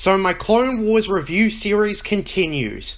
So my Clone Wars review series continues.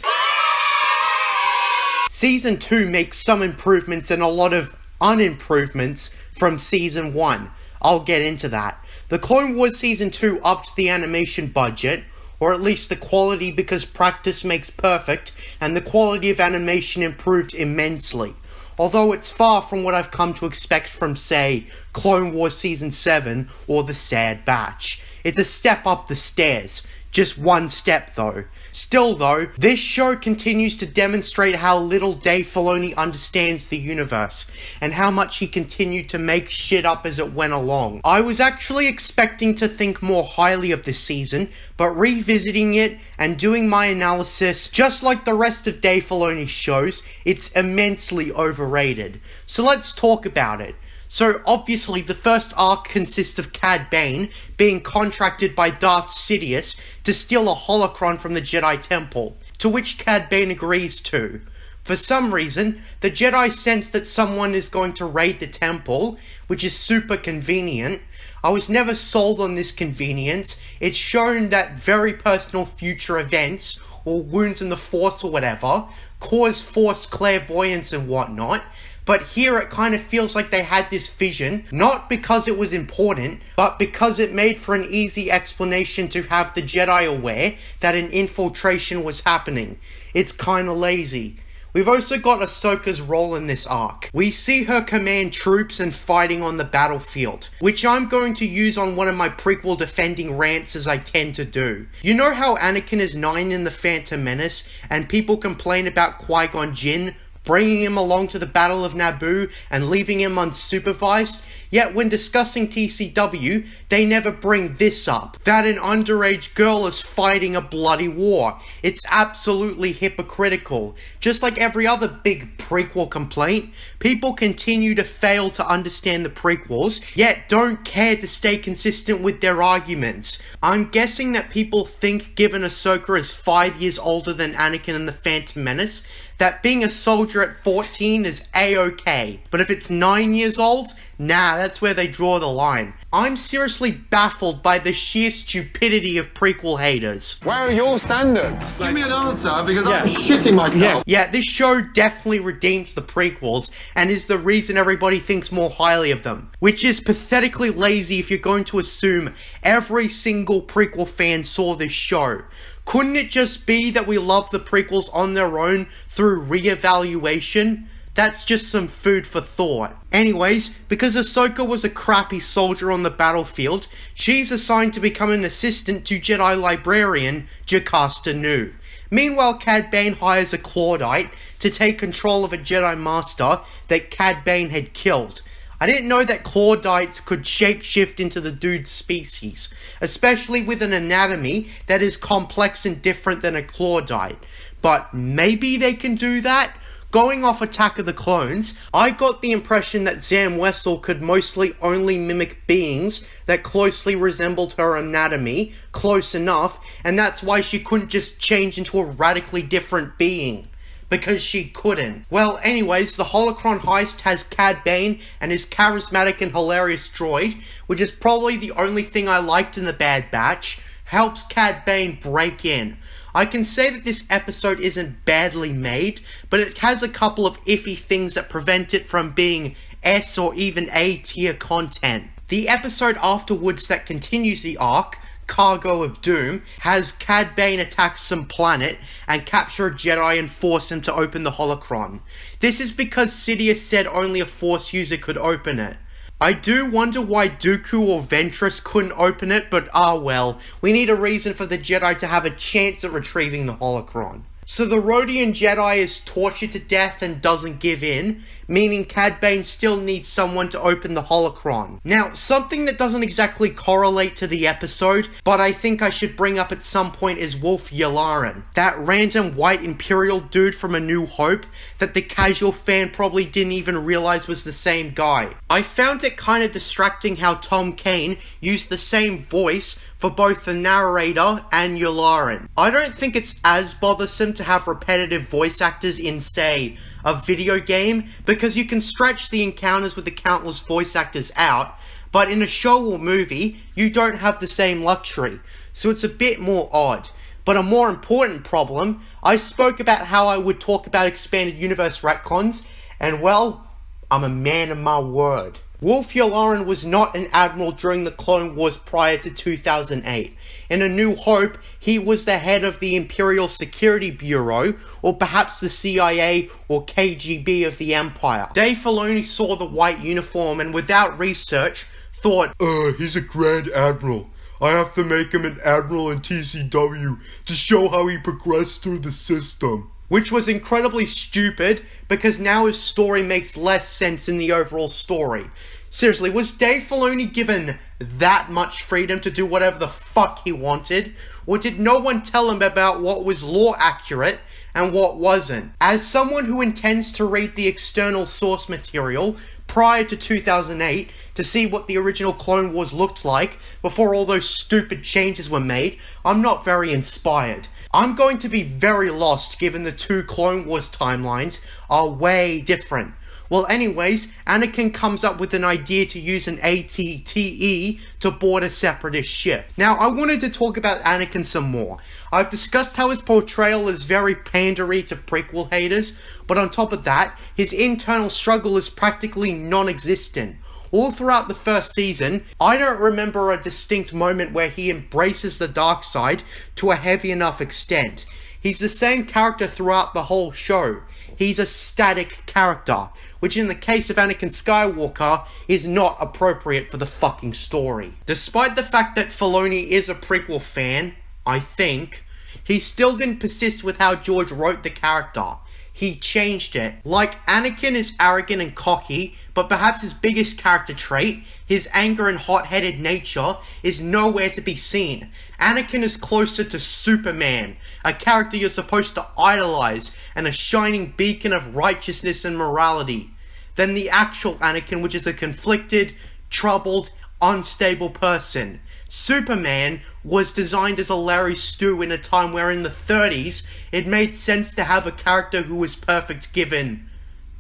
Season 2 makes some improvements and a lot of unimprovements from Season 1. I'll get into that. The Clone Wars Season 2 upped the animation budget, or at least the quality, because practice makes perfect, and the quality of animation improved immensely. Although it's far from what I've come to expect from, say, Clone Wars Season 7 or The Sad Batch. It's a step up the stairs. Just one step though. Still though, this show continues to demonstrate how little Dave Filoni understands the universe, and how much he continued to make shit up as it went along. I was actually expecting to think more highly of this season, but revisiting it and doing my analysis, just like the rest of Dave Filoni's shows, it's immensely overrated. So let's talk about it. So obviously the first arc consists of Cad Bane being contracted by Darth Sidious to steal a holocron from the Jedi Temple, to which Cad Bane agrees to. For some reason, the Jedi sense that someone is going to raid the temple, which is super convenient. I was never sold on this convenience. It's shown that very personal future events, or wounds in the Force or whatever, cause Force clairvoyance and whatnot. But here it kind of feels like they had this vision, not because it was important, but because it made for an easy explanation to have the Jedi aware that an infiltration was happening. It's kinda lazy. We've also got Ahsoka's role in this arc. We see her command troops and fighting on the battlefield, which I'm going to use on one of my prequel defending rants as I tend to do. You know how Anakin is 9 in The Phantom Menace, and people complain about Qui-Gon Jinn bringing him along to the Battle of Naboo and leaving him unsupervised? Yet when discussing TCW, they never bring this up, that an underage girl is fighting a bloody war. It's absolutely hypocritical. Just like every other big prequel complaint, people continue to fail to understand the prequels, yet don't care to stay consistent with their arguments. I'm guessing that people think, given Ahsoka is 5 years older than Anakin in The Phantom Menace, that being a soldier at 14 is a-okay. But if it's 9 years old, nah, that's where they draw the line. I'm seriously baffled by the sheer stupidity of prequel haters. Where are your standards? Give me an answer, because I'm shitting myself. Yeah, this show definitely redeems the prequels, and is the reason everybody thinks more highly of them. Which is pathetically lazy if you're going to assume every single prequel fan saw this show. Couldn't it just be that we love the prequels on their own through re-evaluation? That's just some food for thought. Anyways, because Ahsoka was a crappy soldier on the battlefield, she's assigned to become an assistant to Jedi librarian Jocasta Nu. Meanwhile, Cad Bane hires a Claudite to take control of a Jedi Master that Cad Bane had killed. I didn't know that Claudites could shapeshift into the dude's species, especially with an anatomy that is complex and different than a Claudite. But maybe they can do that? Going off Attack of the Clones, I got the impression that Zam Wesell could mostly only mimic beings that closely resembled her anatomy, close enough, and that's why she couldn't just change into a radically different being. Because she couldn't. Well, anyways, the holocron heist has Cad Bane and his charismatic and hilarious droid, which is probably the only thing I liked in The Bad Batch, helps Cad Bane break in. I can say that this episode isn't badly made, but it has a couple of iffy things that prevent it from being S or even A tier content. The episode afterwards that continues the arc, Cargo of Doom, has Cad Bane attack some planet and capture a Jedi and force him to open the holocron. This is because Sidious said only a Force user could open it. I do wonder why Dooku or Ventress couldn't open it, but well, we need a reason for the Jedi to have a chance at retrieving the holocron. So the Rhodian Jedi is tortured to death and doesn't give in, meaning Cad Bane still needs someone to open the holocron. Now, something that doesn't exactly correlate to the episode, but I think I should bring up at some point, is Wolf Yularen, that random white Imperial dude from A New Hope that the casual fan probably didn't even realize was the same guy. I found it kind of distracting how Tom Kane used the same voice for both the narrator and Yularen. I don't think it's as bothersome to have repetitive voice actors in, say, a video game, because you can stretch the encounters with the countless voice actors out, but in a show or movie, you don't have the same luxury. so it's a bit more odd. But a more important problem, I spoke about how I would talk about expanded universe retcons, and well, I'm a man of my word. Wolf Yularen was not an admiral during the Clone Wars prior to 2008. In A New Hope, he was the head of the Imperial Security Bureau, or perhaps the CIA or KGB of the Empire. Dave Filoni saw the white uniform and without research, thought, he's a Grand Admiral. I have to make him an Admiral in TCW to show how he progressed through the system. Which was incredibly stupid, because now his story makes less sense in the overall story. Seriously, was Dave Filoni given that much freedom to do whatever the fuck he wanted? Or did no one tell him about what was lore accurate and what wasn't? As someone who intends to read the external source material prior to 2008 to see what the original Clone Wars looked like before all those stupid changes were made, I'm not very inspired. I'm going to be very lost given the two Clone Wars timelines are way different. Well anyways, Anakin comes up with an idea to use an AT-TE to board a separatist ship. Now I wanted to talk about Anakin some more. I've discussed how his portrayal is very pandery to prequel haters, but on top of that, his internal struggle is practically non-existent. All throughout the first season, I don't remember a distinct moment where he embraces the dark side to a heavy enough extent. He's the same character throughout the whole show. He's a static character, which in the case of Anakin Skywalker is not appropriate for the fucking story. Despite the fact that Filoni is a prequel fan, I think, he still didn't persist with how George wrote the character. He changed it. Like, Anakin is arrogant and cocky, but perhaps his biggest character trait, his anger and hot-headed nature, is nowhere to be seen. Anakin is closer to Superman, a character you're supposed to idolize, and a shining beacon of righteousness and morality, than the actual Anakin, which is a conflicted, troubled, unstable person. Superman was designed as a Larry Stu in a time where in the 30s, it made sense to have a character who was perfect given,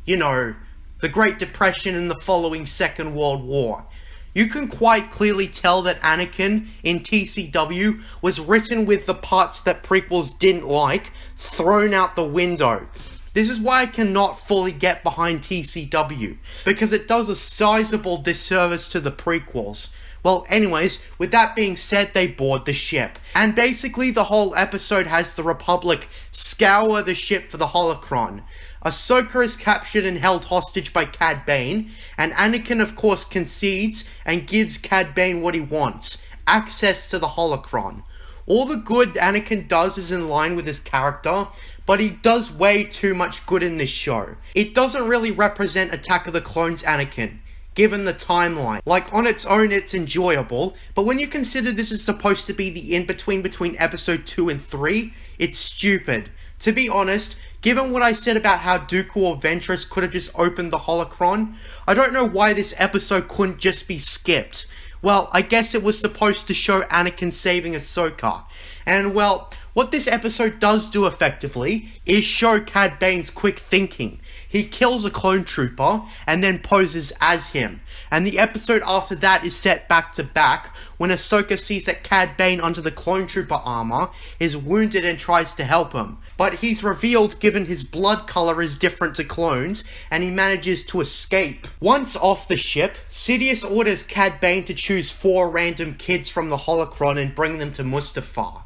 you know, the Great Depression and the following Second World War. You can quite clearly tell that Anakin in TCW was written with the parts that prequels didn't like thrown out the window. This is why I cannot fully get behind TCW, because it does a sizable disservice to the prequels. Well, anyways, with that being said, they board the ship. And basically the whole episode has the Republic scour the ship for the holocron. Ahsoka is captured and held hostage by Cad Bane, and Anakin of course concedes and gives Cad Bane what he wants, access to the holocron. All the good Anakin does is in line with his character, but he does way too much good in this show. It doesn't really represent Attack of the Clones Anakin, given the timeline. Like, on its own it's enjoyable, but when you consider this is supposed to be the in-between between episode 2 and 3, it's stupid. To be honest, given what I said about how Dooku or Ventress could have just opened the holocron, I don't know why this episode couldn't just be skipped. Well, I guess it was supposed to show Anakin saving Ahsoka. And well, what this episode does do effectively is show Cad Bane's quick thinking. He kills a clone trooper and then poses as him. And the episode after that is set back to back when Ahsoka sees that Cad Bane under the clone trooper armor is wounded and tries to help him. But he's revealed given his blood color is different to clones and he manages to escape. Once off the ship, Sidious orders Cad Bane to choose 4 random kids from the holocron and bring them to Mustafar.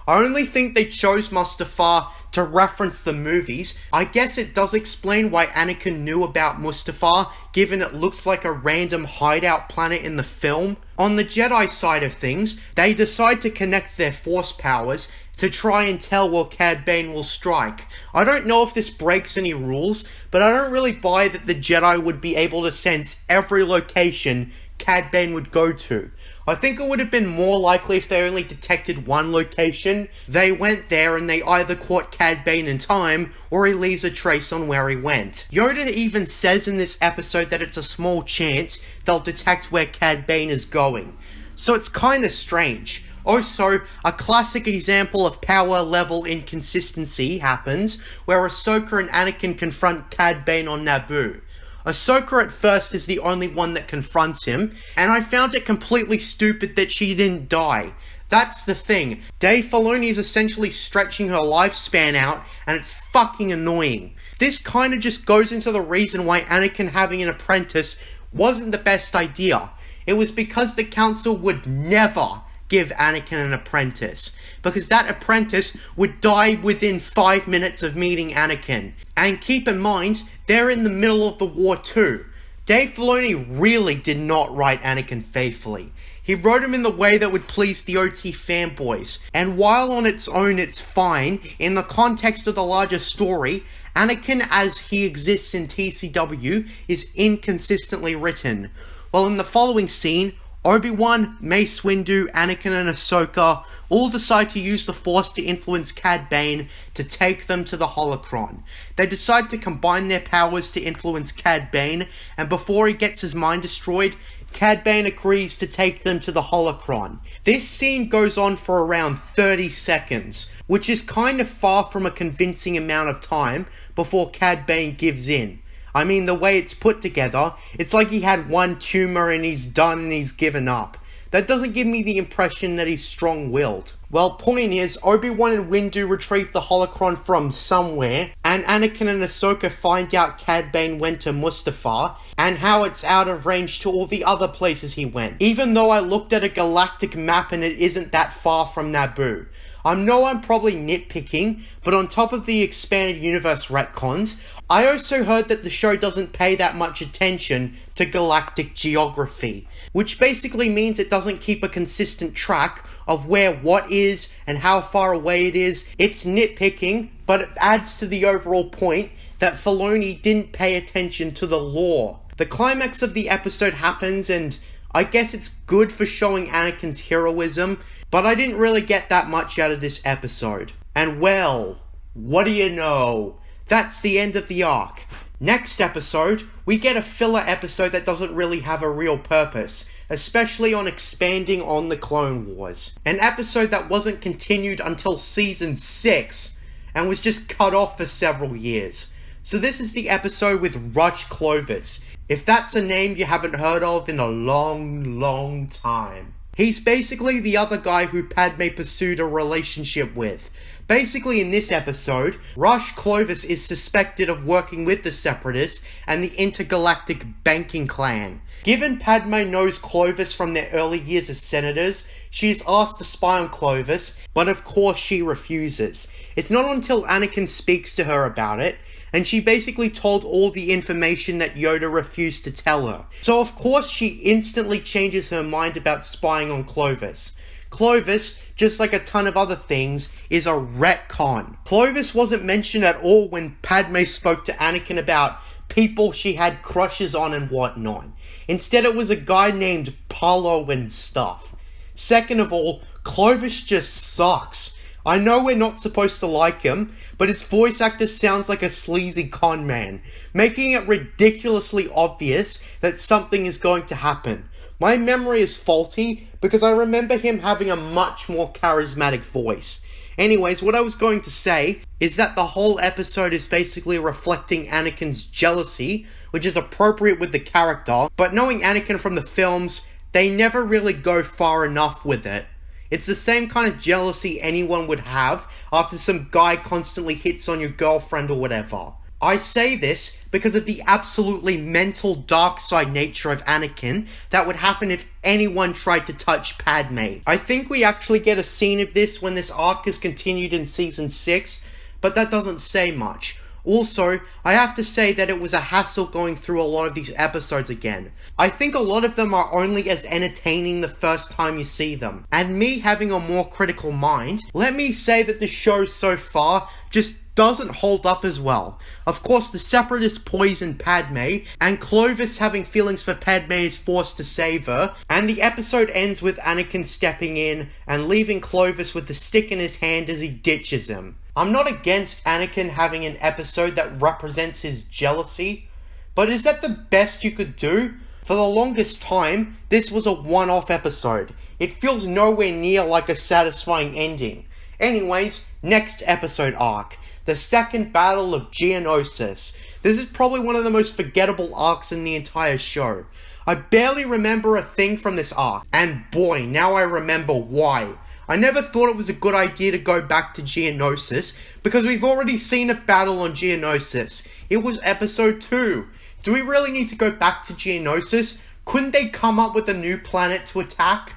I only think they chose Mustafar to reference the movies. I guess it does explain why Anakin knew about Mustafar, given it looks like a random hideout planet in the film. On the Jedi side of things, they decide to connect their force powers to try and tell where Cad Bane will strike. I don't know if this breaks any rules, but I don't really buy that the Jedi would be able to sense every location Cad Bane would go to. I think it would have been more likely if they only detected one location. They went there and they either caught Cad Bane in time, or he leaves a trace on where he went. Yoda even says in this episode that it's a small chance they'll detect where Cad Bane is going. So it's kinda strange. Also, a classic example of power level inconsistency happens, where Ahsoka and Anakin confront Cad Bane on Naboo. Ahsoka at first is the only one that confronts him, and I found it completely stupid that she didn't die. That's the thing. Dave Filoni is essentially stretching her lifespan out, and it's fucking annoying. This kind of just goes into the reason why Anakin having an apprentice wasn't the best idea. It was because the council would never give Anakin an apprentice, because that apprentice would die within 5 minutes of meeting Anakin. And keep in mind, they're in the middle of the war too. Dave Filoni really did not write Anakin faithfully. He wrote him in the way that would please the OT fanboys, and while on its own it's fine, in the context of the larger story, Anakin as he exists in TCW is inconsistently written. Well, in the following scene, Obi-Wan, Mace Windu, Anakin and Ahsoka all decide to use the Force to influence Cad Bane to take them to the holocron. They decide to combine their powers to influence Cad Bane, and before he gets his mind destroyed, Cad Bane agrees to take them to the holocron. This scene goes on for around 30 seconds, which is kind of far from a convincing amount of time before Cad Bane gives in. I mean, the way it's put together, it's like he had one tumor and he's done and he's given up. That doesn't give me the impression that he's strong-willed. Well, point is, Obi-Wan and Windu retrieve the holocron from somewhere, and Anakin and Ahsoka find out Cad Bane went to Mustafar, and how it's out of range to all the other places he went. Even though I looked at a galactic map and it isn't that far from Naboo. I know I'm probably nitpicking, but on top of the expanded universe retcons, I also heard that the show doesn't pay that much attention to galactic geography, which basically means it doesn't keep a consistent track of where what is and how far away it is. It's nitpicking, but it adds to the overall point that Filoni didn't pay attention to the lore. The climax of the episode happens, and I guess it's good for showing Anakin's heroism, but I didn't really get that much out of this episode. And well, what do you know? That's the end of the arc. Next episode, we get a filler episode that doesn't really have a real purpose, especially on expanding on the Clone Wars. An episode that wasn't continued until season 6, and was just cut off for several years. So this is the episode with Rush Clovis, if that's a name you haven't heard of in a long time. He's basically the other guy who Padme pursued a relationship with. Basically, in this episode, Rush Clovis is suspected of working with the Separatists and the Intergalactic Banking Clan. Given Padme knows Clovis from their early years as senators, she is asked to spy on Clovis, but of course she refuses. It's not until Anakin speaks to her about it, and she basically told all the information that Yoda refused to tell her. So of course she instantly changes her mind about spying on Clovis. Clovis, just like a ton of other things, is a retcon. Clovis wasn't mentioned at all when Padme spoke to Anakin about people she had crushes on and whatnot. Instead it was a guy named Paulo and stuff. Second of all, Clovis just sucks. I know we're not supposed to like him, but his voice actor sounds like a sleazy con man, making it ridiculously obvious that something is going to happen. My memory is faulty because I remember him having a much more charismatic voice. Anyways, what I was going to say is that the whole episode is basically reflecting Anakin's jealousy, which is appropriate with the character, but knowing Anakin from the films, they never really go far enough with it. It's the same kind of jealousy anyone would have after some guy constantly hits on your girlfriend or whatever. I say this because of the absolutely mental dark side nature of Anakin that would happen if anyone tried to touch Padme. I think we actually get a scene of this when this arc is continued in season 6, but that doesn't say much. Also, I have to say that it was a hassle going through a lot of these episodes again. I think a lot of them are only as entertaining the first time you see them. And me having a more critical mind, let me say that the show so far just doesn't hold up as well. Of course, the Separatists poison Padme, and Clovis having feelings for Padme is forced to save her, and the episode ends with Anakin stepping in and leaving Clovis with the stick in his hand as he ditches him. I'm not against Anakin having an episode that represents his jealousy, but is that the best you could do? For the longest time, this was a one-off episode. It feels nowhere near like a satisfying ending. Anyways, next episode arc. The second battle of Geonosis. This is probably one of the most forgettable arcs in the entire show. I barely remember a thing from this arc, and boy, now I remember why. I never thought it was a good idea to go back to Geonosis, because we've already seen a battle on Geonosis. It was episode 2. Do we really need to go back to Geonosis? Couldn't they come up with a new planet to attack?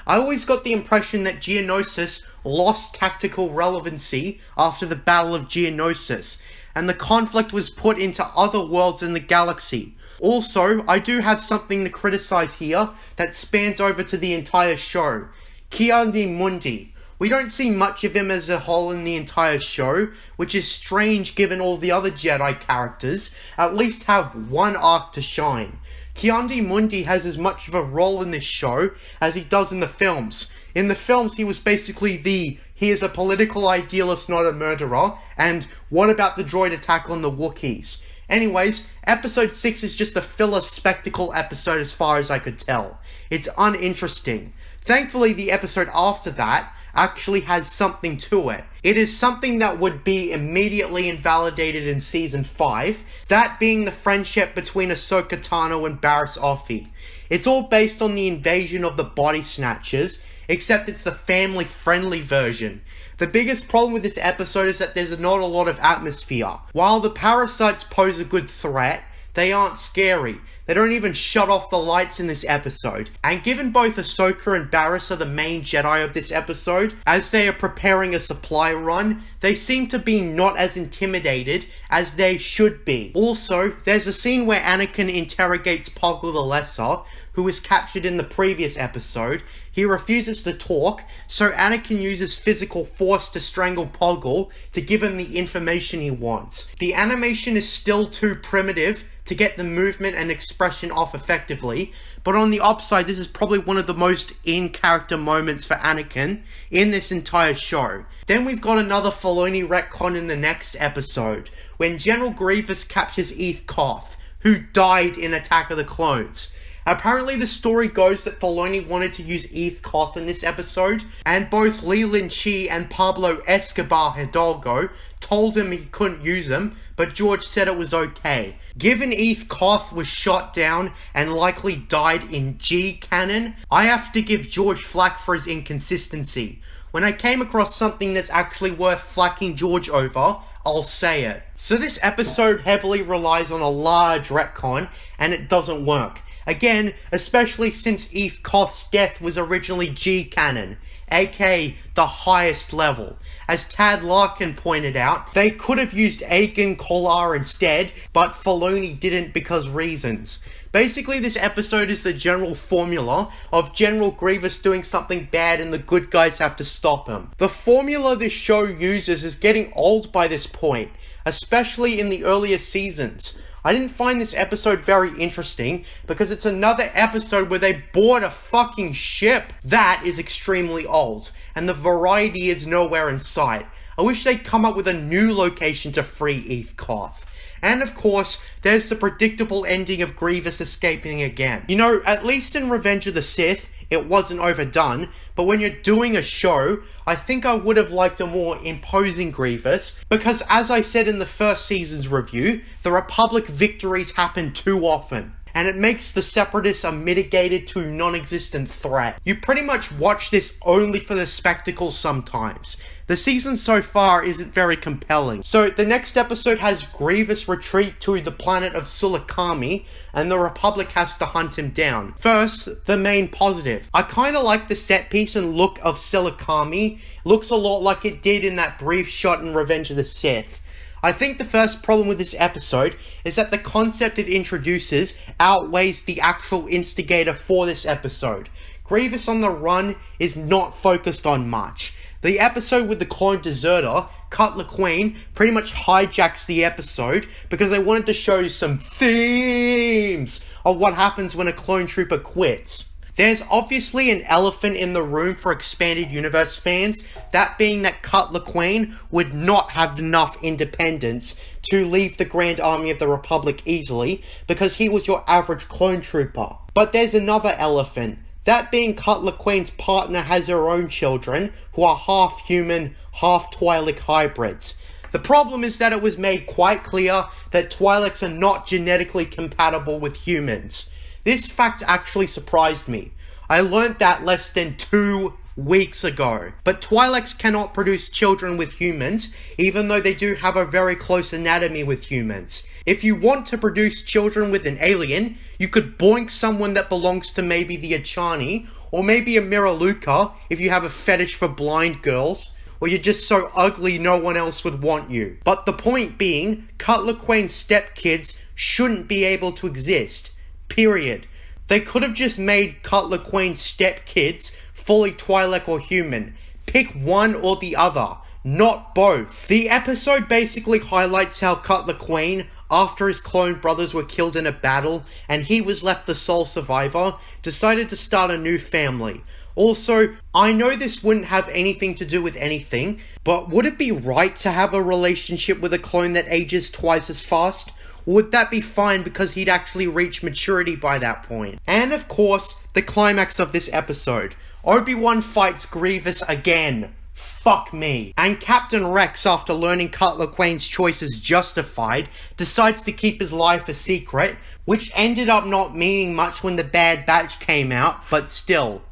I always got the impression that Geonosis lost tactical relevancy after the Battle of Geonosis, and the conflict was put into other worlds in the galaxy. Also, I do have something to criticize here that spans over to the entire show. Ki-Adi-Mundi. We don't see much of him as a whole in the entire show, which is strange given all the other Jedi characters at least have one arc to shine. Ki-Adi-Mundi has as much of a role in this show as he does in the films. In the films, he was basically he is a political idealist, not a murderer, and what about the droid attack on the Wookiees? Anyways, episode 6 is just a filler spectacle episode as far as I could tell. It's uninteresting. Thankfully, the episode after that actually has something to it. It is something that would be immediately invalidated in Season 5, that being the friendship between Ahsoka Tano and Barriss Offee. It's all based on the invasion of the Body Snatchers, except it's the family-friendly version. The biggest problem with this episode is that there's not a lot of atmosphere. While the Parasites pose a good threat, they aren't scary. They don't even shut off the lights in this episode. And given both Ahsoka and Barriss are the main Jedi of this episode, as they are preparing a supply run, they seem to be not as intimidated as they should be. Also, there's a scene where Anakin interrogates Poggle the Lesser, who was captured in the previous episode. He refuses to talk, so Anakin uses physical force to strangle Poggle to give him the information he wants. The animation is still too primitive to get the movement and expression off effectively, but on the upside, this is probably one of the most in-character moments for Anakin in this entire show. Then we've got another Filoni retcon in the next episode, when General Grievous captures Eeth Koth, who died in Attack of the Clones. Apparently the story goes that Filoni wanted to use Eeth Koth in this episode, and both Leland Chi and Pablo Escobar Hidalgo told him he couldn't use him, but George said it was okay. Given Eeth Koth was shot down and likely died in G-canon, I have to give George flack for his inconsistency. When I came across something that's actually worth flacking George over, I'll say it. So this episode heavily relies on a large retcon, and it doesn't work. Again, especially since Eeth Koth's death was originally G-canon, aka the highest level. As Tad Larkin pointed out, they could have used Aegon Kolar instead, but Filoni didn't because reasons. Basically, this episode is the general formula of General Grievous doing something bad and the good guys have to stop him. The formula this show uses is getting old by this point, especially in the earlier seasons. I didn't find this episode very interesting because it's another episode where they board a fucking ship. That is extremely old, and the variety is nowhere in sight. I wish they'd come up with a new location to free Eeth Koth. And of course, there's the predictable ending of Grievous escaping again. You know, at least in Revenge of the Sith, it wasn't overdone, but when you're doing a show, I think I would have liked a more imposing Grievous, because as I said in the first season's review, the Republic victories happen too often, and it makes the Separatists a mitigated to non-existent threat. You pretty much watch this only for the spectacle sometimes. The season so far isn't very compelling. So the next episode has Grievous retreat to the planet of Sulakami, and the Republic has to hunt him down. First, the main positive. I kinda like the set piece and look of Sulakami. Looks a lot like it did in that brief shot in Revenge of the Sith. I think the first problem with this episode is that the concept it introduces outweighs the actual instigator for this episode. Grievous on the run is not focused on much. The episode with the clone deserter, Cutler Queen, pretty much hijacks the episode because they wanted to show you some themes of what happens when a clone trooper quits. There's obviously an elephant in the room for Expanded Universe fans, that being that Cutler Queen would not have enough independence to leave the Grand Army of the Republic easily because he was your average clone trooper. But there's another elephant. That being Cutler Queen's partner has her own children, who are half human, half Twi'lek hybrids. The problem is that it was made quite clear that Twi'leks are not genetically compatible with humans. This fact actually surprised me. I learnt that less than 2 weeks ago. But Twi'leks cannot produce children with humans, even though they do have a very close anatomy with humans. If you want to produce children with an alien, you could boink someone that belongs to maybe the Achani, or maybe a Miraluka if you have a fetish for blind girls, or you're just so ugly no one else would want you. But the point being, Cutler Quane's stepkids shouldn't be able to exist. Period. They could have just made Cutler Quane's stepkids fully Twi'lek or human. Pick one or the other, not both. The episode basically highlights how Cutler Quane, after his clone brothers were killed in a battle and he was left the sole survivor, decided to start a new family. Also, I know this wouldn't have anything to do with anything, but would it be right to have a relationship with a clone that ages twice as fast? Or would that be fine because he'd actually reached maturity by that point? And of course, the climax of this episode. Obi-Wan fights Grievous again. Fuck me. And Captain Rex, after learning Cutler Quane's choice is justified, decides to keep his life a secret, which ended up not meaning much when the Bad Batch came out, but still.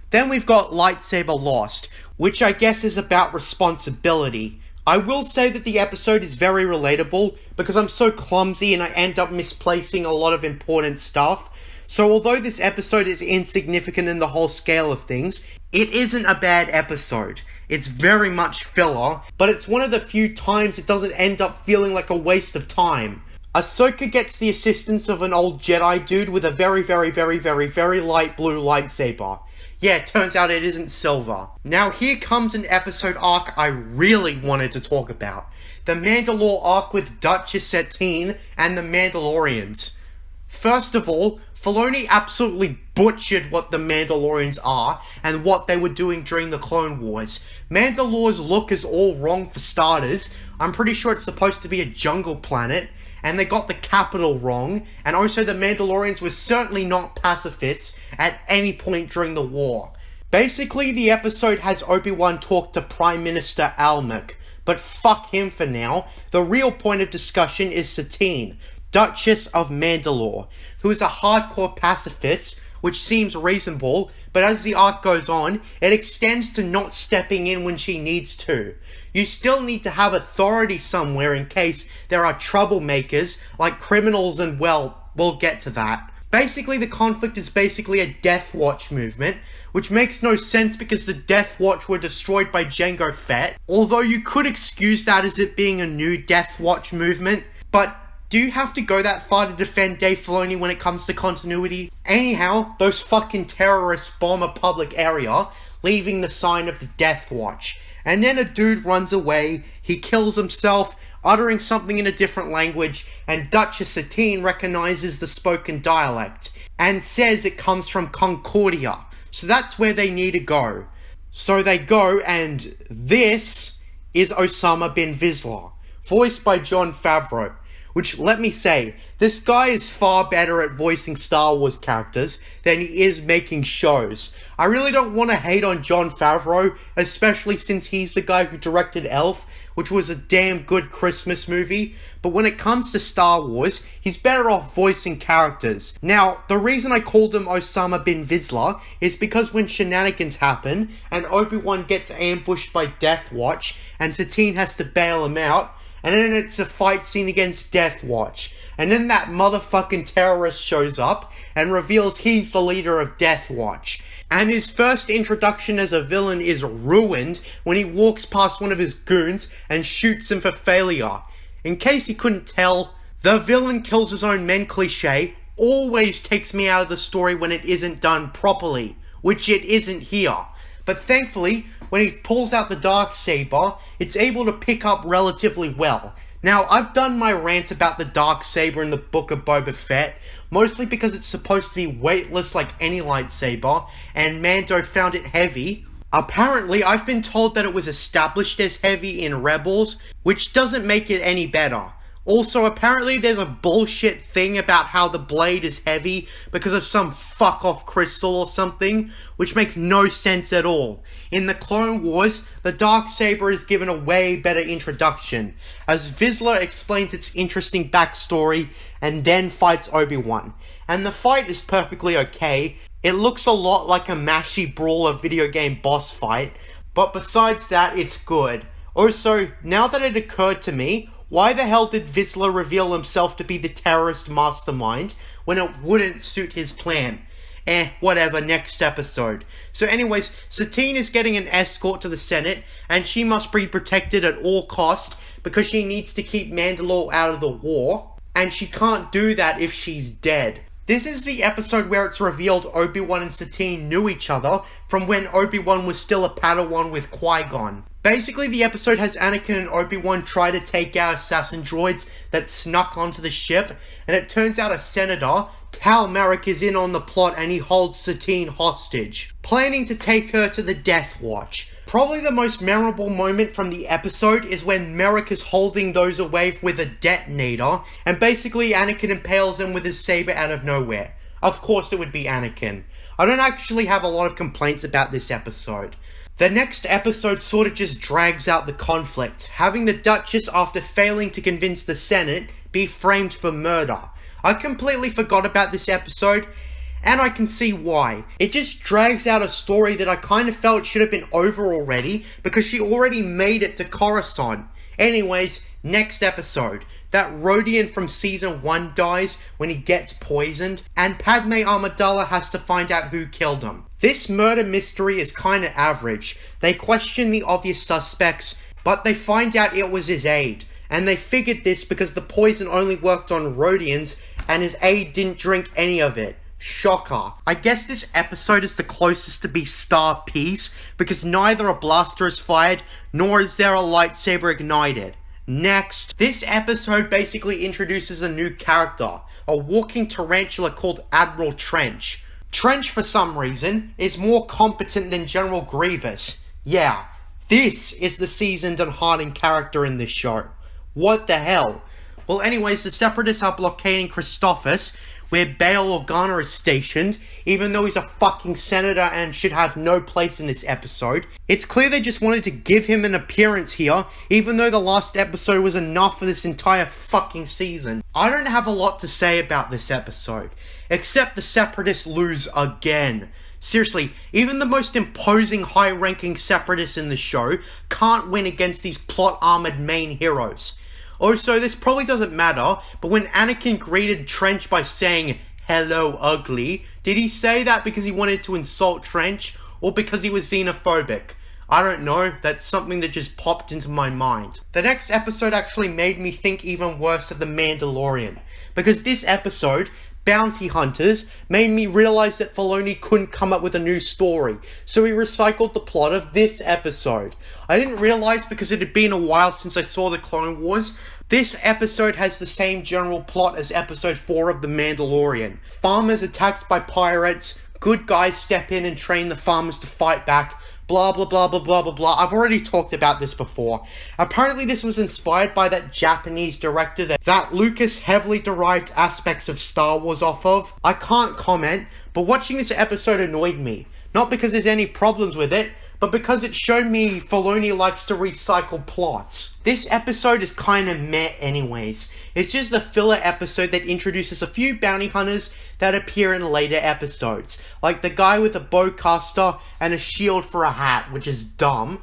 Then we've got Lightsaber Lost, which I guess is about responsibility. I will say that the episode is very relatable because I'm so clumsy and I end up misplacing a lot of important stuff. So although this episode is insignificant in the whole scale of things, it isn't a bad episode. It's very much filler, but it's one of the few times it doesn't end up feeling like a waste of time. Ahsoka gets the assistance of an old Jedi dude with a very light blue lightsaber. Yeah, it turns out it isn't silver. Now here comes an episode arc I really wanted to talk about. The Mandalore arc with Duchess Satine and the Mandalorians. First of all, Filoni absolutely butchered what the Mandalorians are and what they were doing during the Clone Wars. Mandalore's look is all wrong for starters. I'm pretty sure it's supposed to be a jungle planet, and they got the capital wrong, and also the Mandalorians were certainly not pacifists at any point during the war. Basically, the episode has Obi-Wan talk to Prime Minister Almec, but fuck him for now. The real point of discussion is Satine, Duchess of Mandalore, who is a hardcore pacifist, which seems reasonable, but as the arc goes on, it extends to not stepping in when she needs to. You still need to have authority somewhere in case there are troublemakers, like criminals, and well, we'll get to that. Basically, the conflict is basically a Death Watch movement, which makes no sense because the Death Watch were destroyed by Jango Fett, although you could excuse that as it being a new Death Watch movement, but do you have to go that far to defend Dave Filoni when it comes to continuity? Anyhow, those fucking terrorists bomb a public area, leaving the sign of the Death Watch. And then a dude runs away, he kills himself, uttering something in a different language, and Duchess Satine recognizes the spoken dialect, and says it comes from Concordia. So that's where they need to go. So they go, and this is Osama bin Vizsla, voiced by Jon Favreau. Which, let me say, this guy is far better at voicing Star Wars characters than he is making shows. I really don't want to hate on Jon Favreau, especially since he's the guy who directed Elf, which was a damn good Christmas movie, but when it comes to Star Wars, he's better off voicing characters. Now, the reason I called him Osama bin Vizsla is because when shenanigans happen, and Obi-Wan gets ambushed by Death Watch, and Satine has to bail him out, and then it's a fight scene against Death Watch. And then that motherfucking terrorist shows up and reveals he's the leader of Death Watch. And his first introduction as a villain is ruined when he walks past one of his goons and shoots him for failure. In case you couldn't tell, the villain kills his own men cliche always takes me out of the story when it isn't done properly, which it isn't here. But thankfully, when he pulls out the Darksaber, it's able to pick up relatively well. Now, I've done my rant about the Darksaber in the Book of Boba Fett, mostly because it's supposed to be weightless like any lightsaber, and Mando found it heavy. Apparently, I've been told that it was established as heavy in Rebels, which doesn't make it any better. Also, apparently there's a bullshit thing about how the blade is heavy because of some fuck-off crystal or something, which makes no sense at all. In the Clone Wars, the Darksaber is given a way better introduction, as Vizsla explains its interesting backstory and then fights Obi-Wan. And the fight is perfectly okay, It looks a lot like a mashy brawler video game boss fight, but besides that, it's good. Also, now that it occurred to me, why the hell did Vizsla reveal himself to be the terrorist mastermind when it wouldn't suit his plan? Whatever, next episode. So anyways, Satine is getting an escort to the Senate, and she must be protected at all cost because she needs to keep Mandalore out of the war, and she can't do that if she's dead. This is the episode where it's revealed Obi-Wan and Satine knew each other from when Obi-Wan was still a Padawan with Qui-Gon. Basically, the episode has Anakin and Obi-Wan try to take out assassin droids that snuck onto the ship, and it turns out a senator, Tal Merrick, is in on the plot and he holds Satine hostage, planning to take her to the Death Watch. Probably the most memorable moment from the episode is when Merrick is holding those away with a detonator, and basically Anakin impales him with his saber out of nowhere. Of course it would be Anakin. I don't actually have a lot of complaints about this episode. The next episode sort of just drags out the conflict, having the Duchess, after failing to convince the Senate, be framed for murder. I completely forgot about this episode, and I can see why. It just drags out a story that I kind of felt should have been over already, because she already made it to Coruscant. Anyways, next episode. That Rodian from season 1 dies when he gets poisoned, and Padme Amidala has to find out who killed him. This murder mystery is kinda average. They question the obvious suspects, but they find out it was his aide. And they figured this because the poison only worked on Rodians, and his aide didn't drink any of it. Shocker. I guess this episode is the closest to be star piece, because neither a blaster is fired, nor is there a lightsaber ignited. Next, this episode basically introduces a new character, a walking tarantula called Admiral Trench. Trench, for some reason, is more competent than General Grievous. Yeah, this is the seasoned and hardened character in this show. What the hell? Well, anyways, the Separatists are blockading Christophus, where Bail Organa is stationed, even though he's a fucking senator and should have no place in this episode. It's clear they just wanted to give him an appearance here, even though the last episode was enough for this entire fucking season. I don't have a lot to say about this episode, except the Separatists lose again. Seriously, even the most imposing high-ranking Separatists in the show can't win against these plot-armored main heroes. Also, this probably doesn't matter, but when Anakin greeted Trench by saying, "Hello, ugly," did he say that because he wanted to insult Trench, or because he was xenophobic? I don't know, that's something that just popped into my mind. The next episode actually made me think even worse of The Mandalorian, because this episode, Bounty Hunters, made me realize that Filoni couldn't come up with a new story, so he recycled the plot of this episode. I didn't realize because it had been a while since I saw the Clone Wars. This episode has the same general plot as episode 4 of The Mandalorian. Farmers attacked by pirates, good guys step in and train the farmers to fight back, blah blah blah blah blah blah blah. I've already talked about this before. Apparently this was inspired by that Japanese director that Lucas heavily derived aspects of Star Wars off of. I can't comment, but watching this episode annoyed me. Not because there's any problems with it, but because it showed me Filoni likes to recycle plots. This episode is kinda meh anyways. It's just a filler episode that introduces a few bounty hunters that appear in later episodes, like the guy with a bowcaster and a shield for a hat, which is dumb.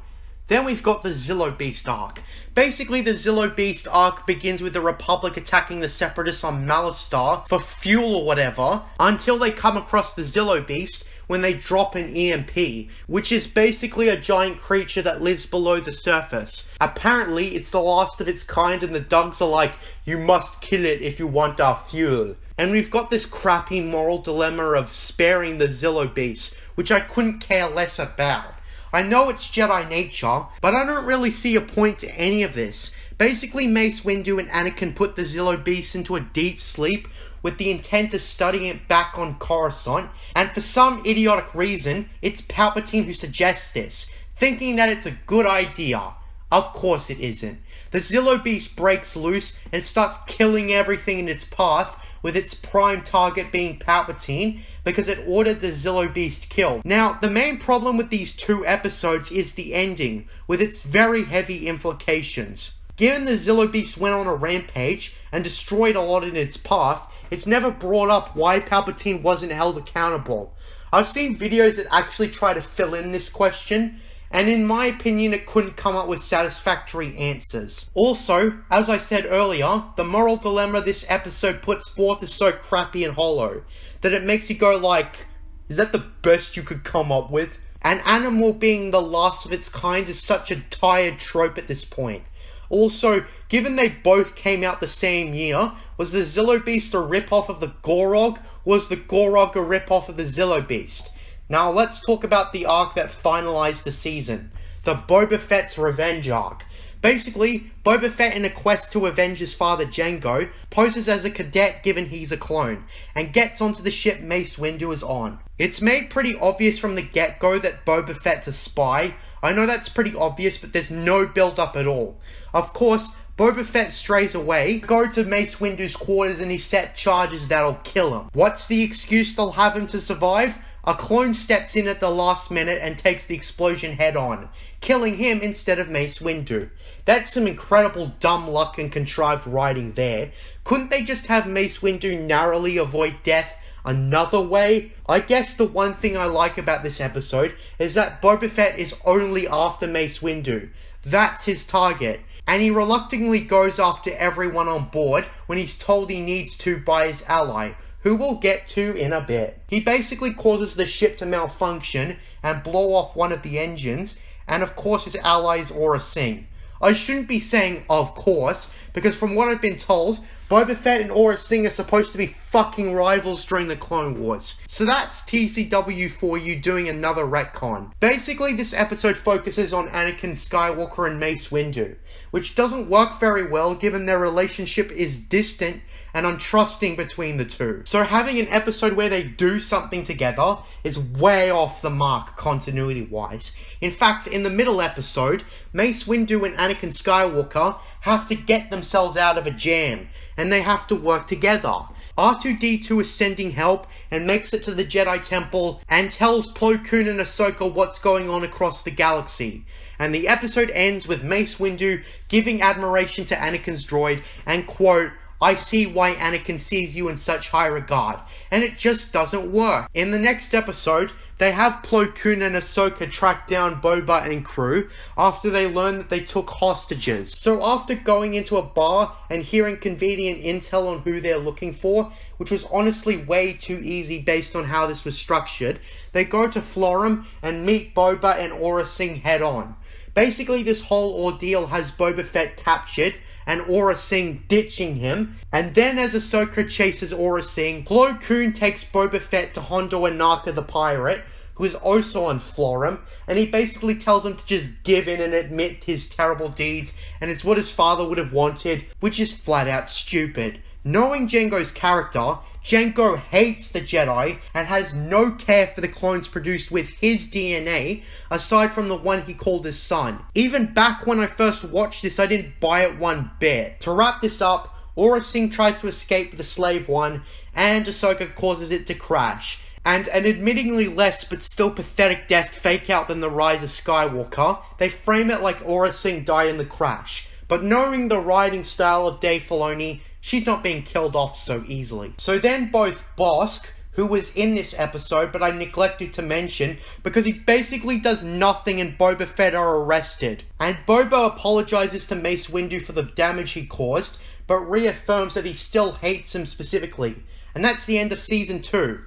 Then we've got the Zillo Beast arc. Basically, the Zillo Beast arc begins with the Republic attacking the Separatists on Malastare for fuel or whatever, until they come across the Zillo Beast when they drop an EMP, which is basically a giant creature that lives below the surface. Apparently, it's the last of its kind, and the Dugs are like, you must kill it if you want our fuel. And we've got this crappy moral dilemma of sparing the Zillo Beast, which I couldn't care less about. I know it's Jedi nature, but I don't really see a point to any of this. Basically, Mace Windu and Anakin put the Zillo Beast into a deep sleep with the intent of studying it back on Coruscant, and for some idiotic reason, it's Palpatine who suggests this, thinking that it's a good idea. Of course it isn't. The Zillo Beast breaks loose and starts killing everything in its path, with its prime target being Palpatine, because it ordered the Zillo Beast killed. Now, the main problem with these two episodes is the ending, with its very heavy implications. Given the Zillo Beast went on a rampage and destroyed a lot in its path, it's never brought up why Palpatine wasn't held accountable. I've seen videos that actually try to fill in this question, and in my opinion it couldn't come up with satisfactory answers. Also, as I said earlier, the moral dilemma this episode puts forth is so crappy and hollow that it makes you go like, is that the best you could come up with? An animal being the last of its kind is such a tired trope at this point. Also, given they both came out the same year, was the Zillo Beast a rip-off of the Gorog, or was the Gorog a rip-off of the Zillo Beast? Now let's talk about the arc that finalized the season, the Boba Fett's revenge arc. Basically, Boba Fett, in a quest to avenge his father Jango, poses as a cadet given he's a clone, and gets onto the ship Mace Windu is on. It's made pretty obvious from the get-go that Boba Fett's a spy. I know that's pretty obvious, but there's no build-up at all. Of course, Boba Fett strays away, go to Mace Windu's quarters, and he set charges that'll kill him. What's the excuse they'll have him to survive? A clone steps in at the last minute and takes the explosion head on, killing him instead of Mace Windu. That's some incredible dumb luck and contrived writing there. Couldn't they just have Mace Windu narrowly avoid death another way? I guess the one thing I like about this episode is that Boba Fett is only after Mace Windu. That's his target. And he reluctantly goes after everyone on board when he's told he needs to by his ally, who we'll get to in a bit. He basically causes the ship to malfunction and blow off one of the engines, and of course his ally is Aurra Sing. I shouldn't be saying of course, because from what I've been told, Boba Fett and Aurra Sing are supposed to be fucking rivals during the Clone Wars. So that's TCW for you doing another retcon. Basically, this episode focuses on Anakin Skywalker and Mace Windu, which doesn't work very well given their relationship is distant and untrusting between the two. So having an episode where they do something together is way off the mark continuity-wise. In fact, in the middle episode, Mace Windu and Anakin Skywalker have to get themselves out of a jam, and they have to work together. R2-D2 is sending help and makes it to the Jedi Temple and tells Plo Koon and Ahsoka what's going on across the galaxy. And the episode ends with Mace Windu giving admiration to Anakin's droid and quote, "I see why Anakin sees you in such high regard," and it just doesn't work. In the next episode, they have Plo Koon and Ahsoka track down Boba and crew after they learn that they took hostages. So after going into a bar and hearing convenient intel on who they're looking for, which was honestly way too easy based on how this was structured, they go to Florum and meet Boba and Aurra Sing head on. Basically, this whole ordeal has Boba Fett captured and Aurra Sing ditching him, and then as Ahsoka chases Aurra Sing, Plo Koon takes Boba Fett to Hondo Anaka the pirate, who is also on Florum, and he basically tells him to just give in and admit his terrible deeds, and it's what his father would have wanted, which is flat out stupid. Knowing Jango's character, Jango hates the Jedi and has no care for the clones produced with his DNA, aside from the one he called his son. Even back when I first watched this, I didn't buy it one bit. To wrap this up, Aurra Sing tries to escape the Slave One, and Ahsoka causes it to crash. And an admittingly less but still pathetic death fake out than the Rise of Skywalker, they frame it like Aurra Sing died in the crash. But knowing the writing style of Dave Filoni, she's not being killed off so easily. So then both Bossk, who was in this episode but I neglected to mention because he basically does nothing, and Boba Fett are arrested. And Boba apologizes to Mace Windu for the damage he caused, but reaffirms that he still hates him specifically. And that's the end of Season 2.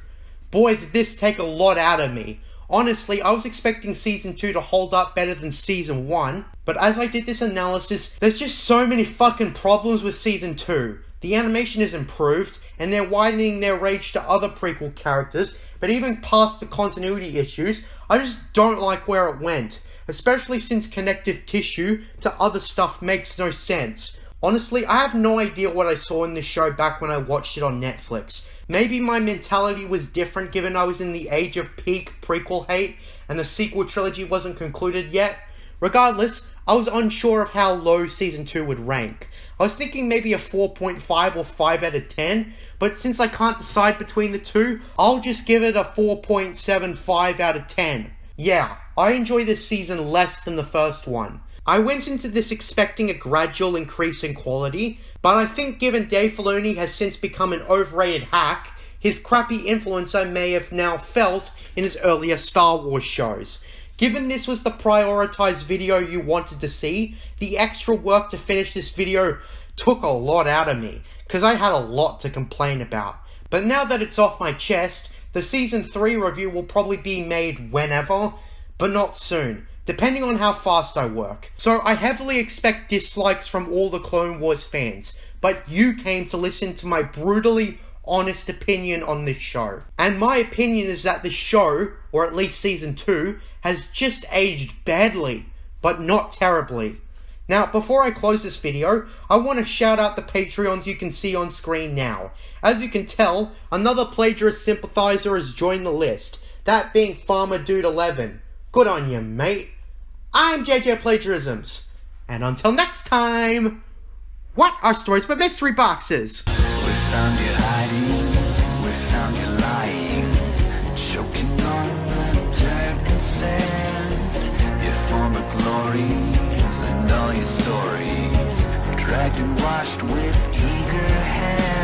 Boy, did this take a lot out of me. Honestly, I was expecting Season 2 to hold up better than Season 1, but as I did this analysis, there's just so many fucking problems with Season 2. The animation is improved, and they're widening their range to other prequel characters, but even past the continuity issues, I just don't like where it went, especially since connective tissue to other stuff makes no sense. Honestly, I have no idea what I saw in this show back when I watched it on Netflix. Maybe my mentality was different given I was in the age of peak prequel hate and the sequel trilogy wasn't concluded yet. Regardless, I was unsure of how low Season 2 would rank. I was thinking maybe a 4.5 or 5 out of 10, but since I can't decide between the two, I'll just give it a 4.75 out of 10. Yeah, I enjoy this season less than the first one. I went into this expecting a gradual increase in quality, but I think given Dave Filoni has since become an overrated hack, his crappy influence I may have now felt in his earlier Star Wars shows. Given this was the prioritized video you wanted to see, the extra work to finish this video took a lot out of me, because I had a lot to complain about. But now that it's off my chest, the Season 3 review will probably be made whenever, but not soon, depending on how fast I work. So I heavily expect dislikes from all the Clone Wars fans, but you came to listen to my brutally honest opinion on this show. And my opinion is that the show, or at least Season 2, has just aged badly, but not terribly. Now, before I close this video, I want to shout out the Patreons you can see on screen now. As you can tell, another plagiarist sympathizer has joined the list, that being Farmer Dude 11. Good on you, mate. I'm JJ Plagiarisms, and until next time, what are stories but mystery boxes? We found you hiding, we found you lying, choking on the dirt and sand. Your former glories and all your stories, dragged and washed with eager hands.